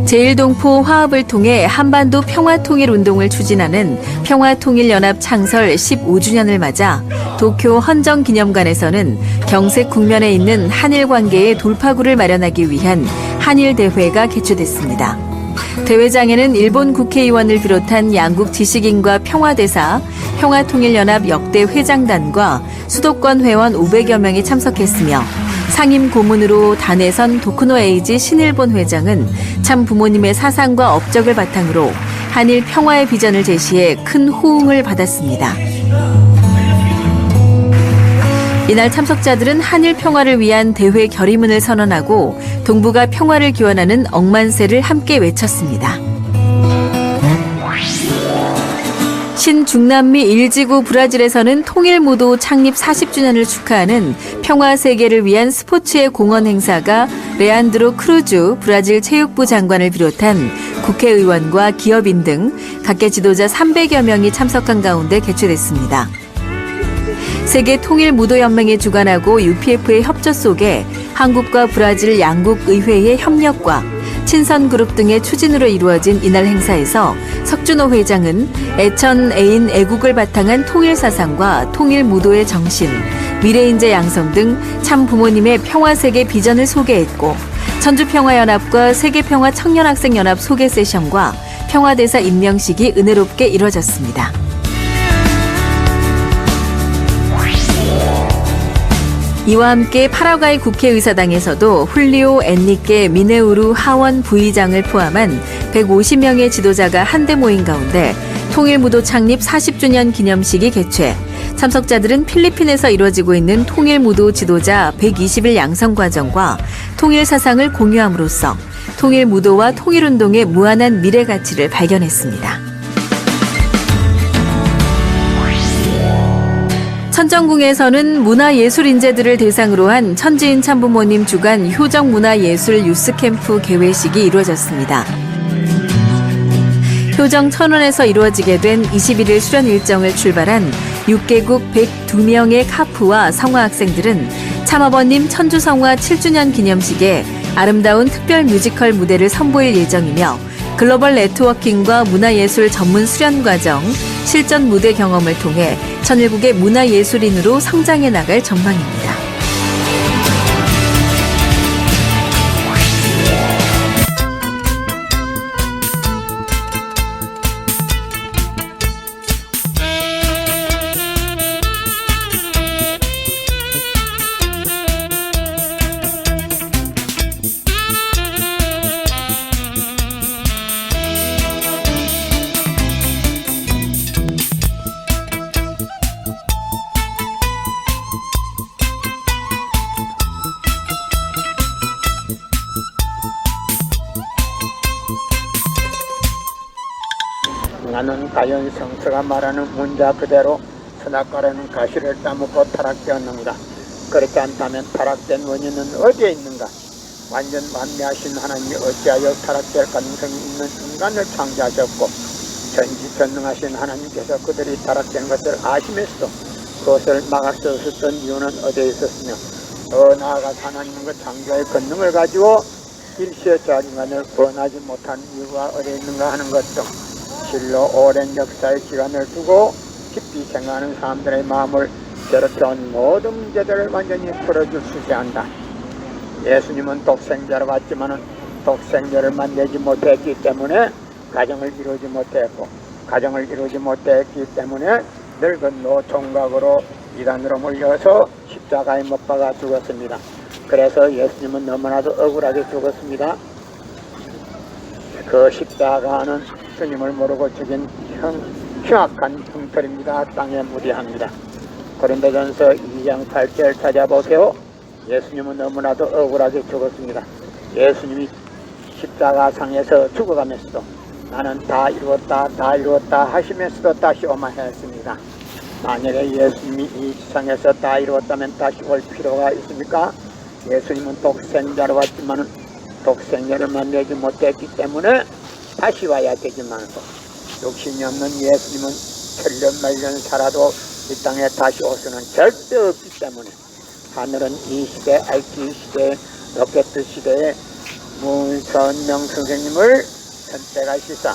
제1동포 화합을 통해 한반도 평화통일운동을 추진하는 평화통일연합 창설 15주년을 맞아 도쿄 헌정기념관에서는 경색 국면에 있는 한일 관계의 돌파구를 마련하기 위한 한일대회가 개최됐습니다. 대회장에는 일본 국회의원을 비롯한 양국 지식인과 평화대사, 평화통일연합 역대 회장단과 수도권 회원 500여 명이 참석했으며 상임 고문으로 단에선 도쿠노 에이지 신일본 회장은 참 부모님의 사상과 업적을 바탕으로 한일 평화의 비전을 제시해 큰 호응을 받았습니다. 이날 참석자들은 한일 평화를 위한 대회 결의문을 선언하고 동북아 평화를 기원하는 억만세를 함께 외쳤습니다. 신중남미 1지구 브라질에서는 통일무도 창립 40주년을 축하하는 평화세계를 위한 스포츠의 공헌 행사가 레안드로 크루즈 브라질 체육부 장관을 비롯한 국회의원과 기업인 등 각계 지도자 300여 명이 참석한 가운데 개최됐습니다. 세계통일무도연맹이 주관하고 UPF의 협조 속에 한국과 브라질 양국 의회의 협력과 친선그룹 등의 추진으로 이루어진 이날 행사에서 석준호 회장은 애천 애인 애국을 바탕한 통일사상과 통일무도의 정신, 미래인재 양성 등 참 부모님의 평화세계 비전을 소개했고 천주평화연합과 세계평화청년학생연합 소개 세션과 평화대사 임명식이 은혜롭게 이뤄졌습니다. 이와 함께 파라과이 국회의사당에서도 훌리오 엔리케 미네우루 하원 부의장을 포함한 150명의 지도자가 한데 모인 가운데 통일무도 창립 40주년 기념식이 개최, 참석자들은 필리핀에서 이루어지고 있는 통일무도 지도자 120일 양성 과정과 통일 사상을 공유함으로써 통일무도와 통일운동의 무한한 미래 가치를 발견했습니다. 천정궁에서는 문화예술인재들을 대상으로 한 천지인 참부모님 주간 효정문화예술 유스캠프 개회식이 이루어졌습니다. 효정 천원에서 이루어지게 된 21일 수련 일정을 출발한 6개국 102명의 카프와 성화 학생들은 참아버님 천주성화 7주년 기념식에 아름다운 특별 뮤지컬 무대를 선보일 예정이며 글로벌 네트워킹과 문화예술 전문 수련 과정, 실전 무대 경험을 통해 천일국의 문화예술인으로 성장해 나갈 전망입니다. 나는 가연성서가 말하는 문자 그대로 선악과라는 가시를 따먹고 타락되었는가? 그렇지 않다면 타락된 원인은 어디에 있는가? 완전 완미하신 하나님이 어찌하여 타락될 가능성이 있는 인간을 창조하셨고 전지전능하신 하나님께서 그들이 타락된 것을 아시면서도 그것을 막을 수 없었던 이유는 어디에 있었으며 더 나아가서 하나님은 그 창조의 권능을 가지고 일시에 저 인간을 구원하지 못한 이유가 어디에 있는가 하는 것 등 실로 오랜 역사의 기간을 두고 깊이 생각하는 사람들의 마음을 괴롭혀온 모든 문제들을 완전히 풀어주셔야 한다. 예수님은 독생자로 왔지만은 독생자를 만나지 못했기 때문에 가정을 이루지 못했고, 가정을 이루지 못했기 때문에 늙은 노총각으로 이단으로 몰려서 십자가에 못 박아 죽었습니다. 그래서 예수님은 너무나도 억울하게 죽었습니다. 그 십자가는 주님을 모르고 죽인 흉악한 흉터입니다. 땅에 무리합니다. 고린도전서 2장 8절 찾아보세요. 예수님은 너무나도 억울하게 죽었습니다. 예수님이 십자가상에서 죽어가면서도 나는 다 이루었다 하시면서도 다시 오마했습니다. 만약에 예수님이 이 세상에서 다 이루었다면 다시 올 필요가 있습니까? 예수님은 독생자로 왔지만 독생자를 만나지 못했기 때문에 다시 와야 되지만도 욕심이 없는 예수님은 천년 말년 살아도 이 땅에 다시 올 수는 절대 없기 때문에 하늘은 이 시대, IT 시대, 로켓 시대에 문선명 선생님을 선택하시사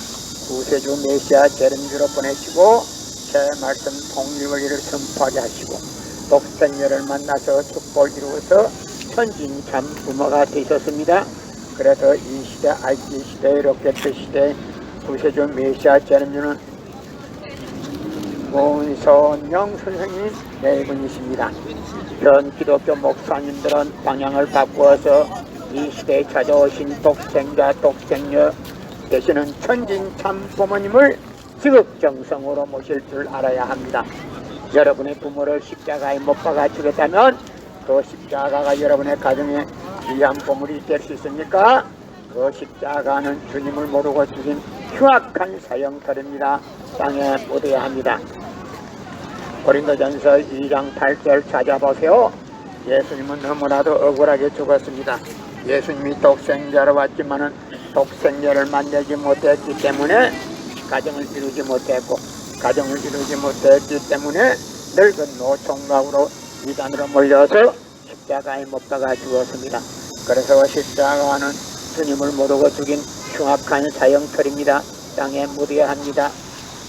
구세주 메시아 재림주로 보내시고 제 말씀 통일원리를 선포하게 하시고 독생녀를 만나서 축복을 이루어서 천진 참 부모가 되셨습니다. 그래서 이 시대 IT 시대 로켓 시대 구세주 메시아 재림주는 문선명 선생님 네 분이십니다. 전 기독교 목사님들은 방향을 바꾸어서 이 시대에 찾아오신 독생자 독생녀 되시는 천진 참 부모님을 지극정성으로 모실 줄 알아야 합니다. 여러분의 부모를 십자가에 못 박아 주겠다면 그 십자가가 여러분의 가정에 귀한 보물이 될 수 있습니까? 그 십자가는 주님을 모르고 죽인 흉악한 사형터입니다. 땅에 묻어야 합니다. 고린도전서 2장 8절 찾아보세요. 예수님은 너무나도 억울하게 죽었습니다. 예수님이 독생자로 왔지만은 독생녀를 만나지 못했기 때문에 가정을 이루지 못했고 가정을 이루지 못했기 때문에 늙은 노총각으로 이단으로 몰려서 십자가에 못 박아 죽었습니다. 그래서 십자가는 주님을 모르고 죽인 흉악한 사형터입니다. 땅에 묻어야 합니다.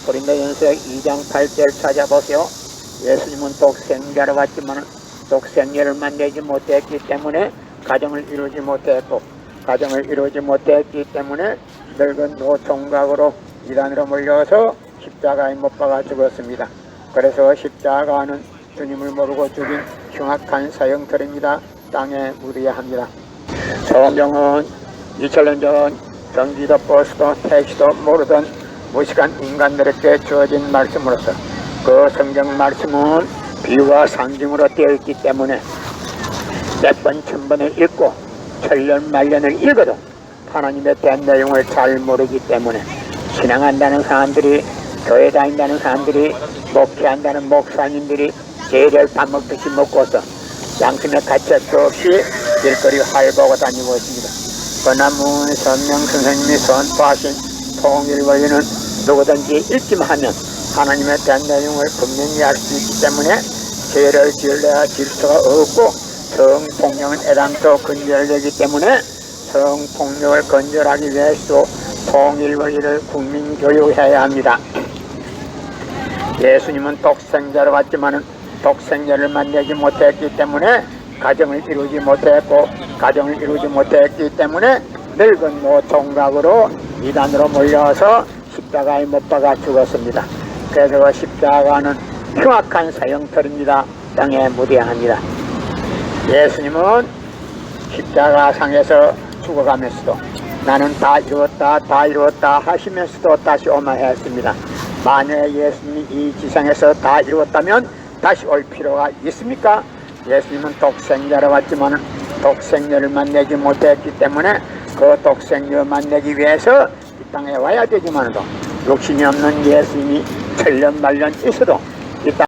고린도전서 2장 8절 찾아보세요. 예수님은 독생자로 왔지만 독생녀를 만나지 못했기 때문에 가정을 이루지 못했고 가정을 이루지 못했기 때문에 늙은 노총각으로 이단으로 몰려서 십자가에 못 박아 죽었습니다. 그래서 십자가는 주님을 모르고 죽인 흉악한 사형터입니다. 땅에 묻어야 합니다. 성경은 2000년 전 전기도 버스도 택시도 모르던 무식한 인간들에게 주어진 말씀으로서 그 성경 말씀은 비유와 상징으로 되어 있기 때문에 몇 번, 천 번을 읽고 천년, 만년을 읽어도 하나님에 대한 내용을 잘 모르기 때문에 신앙한다는 사람들이, 교회 다닌다는 사람들이, 목회한다는 목사님들이 제를 밥 먹듯이 먹고서 양심에 가책도 없이 길거리 활보고 다니고 있습니다. 그러나 문선명 선생님이 선포하신 통일원리는 누구든지 읽기만 하면 하나님에 대한 내용을 분명히 알 수 있기 때문에 죄를 지을래야 질 수가 없고 성폭력은 애당초 근절되기 때문에 성폭력을 건절하기 위해서 통일원리를 국민교육해야 합니다. 예수님은 독생자로 왔지만 독생자를 만나지 못했기 때문에 가정을 이루지 못했고 가정을 이루지 못했기 때문에 늙은 노총각으로 이단으로 몰려서 십자가에 못 박아 죽었습니다. 그래서 십자가는 흉악한 사형터입니다. 땅에 묻어야 합니다. 예수님은 십자가상에서 죽어가면서도 나는 다 이루었다 하시면서도 다시 오마 했습니다. 만약에 예수님이 이 지상에서 다 이루었다면 다시 올 필요가 있습니까? 예수님은 독생자로 왔지만 독생녀를 만나지 못했기 때문에 그 독생녀를 만나기 위해서 이 땅에 와야 되지만도 욕심이 없는 예수님이 천년 말년 있어도